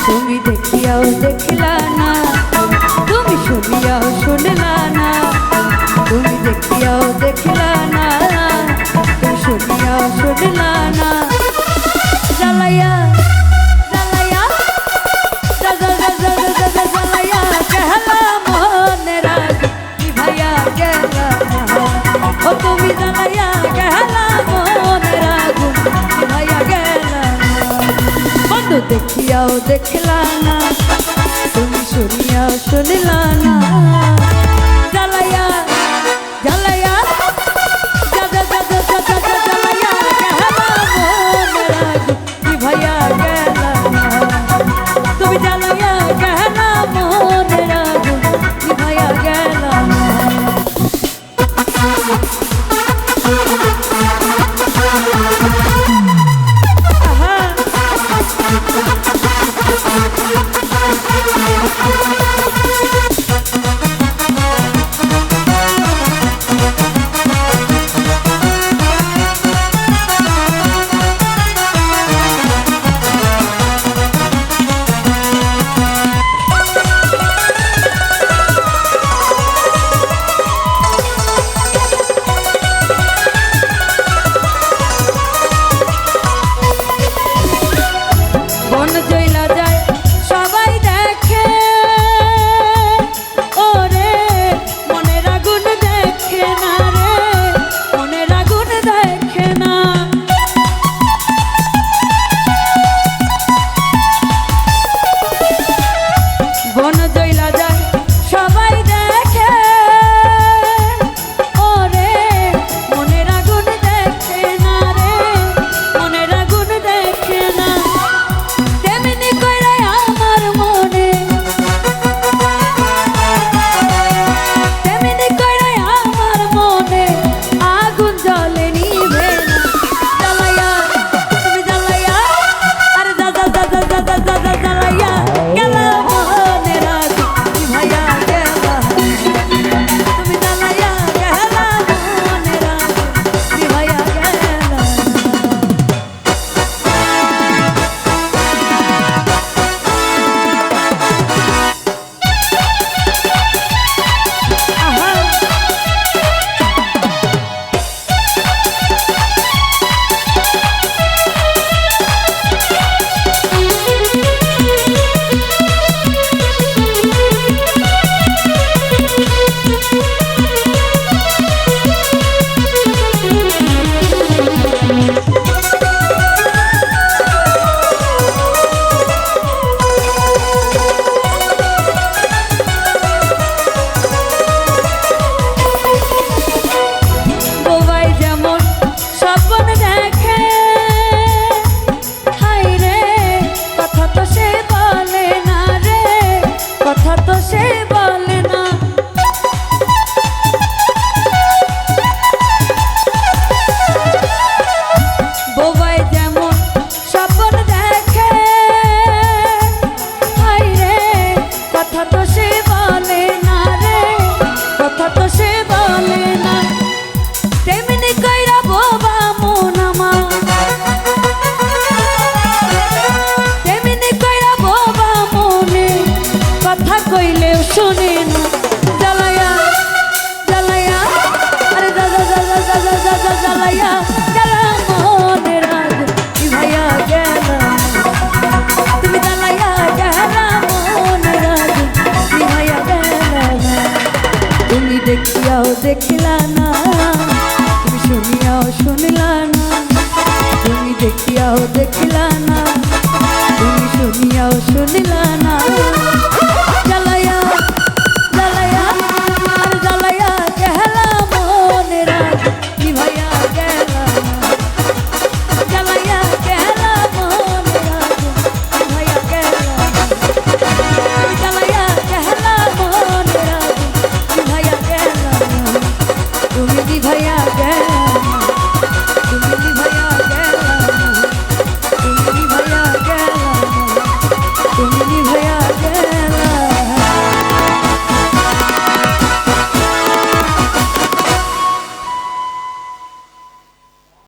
তুমি দেখিয়াও দেখিলা না, তুমি শুনিয়াও শুনলা না, তুমি দেখিয়াও দেখিলা না, তুমি শুনিয়াও শুনলা না। জ্বালাইয়া জ্বালাইয়া জ্বালাইয়া গেলা মনের আগুন নিভাইয়া গেলা না। ও তুমি জ্বালাইয়া গেলা মনের আগুন নিভাইয়া গেলা না। বন্ধু দেখিয়াও দেখলা না, তুমি শুনিয়াও শুনলা না। জ্বালাইয়া জ্বালাইয়া জ্বালাইয়া গেলা মনের আগুন নিভাইয়া গেলা না। তুমি জ্বালাইয়া গেলা মনের আগুন নিভাইয়া গেলা না। দেখিয়াও দেখিলা না, তুমি শুনিয়াও শুনলা না। তুমি দেখিয়াও দেখিলা না, তুমি শুনিয়াও শুনলা না।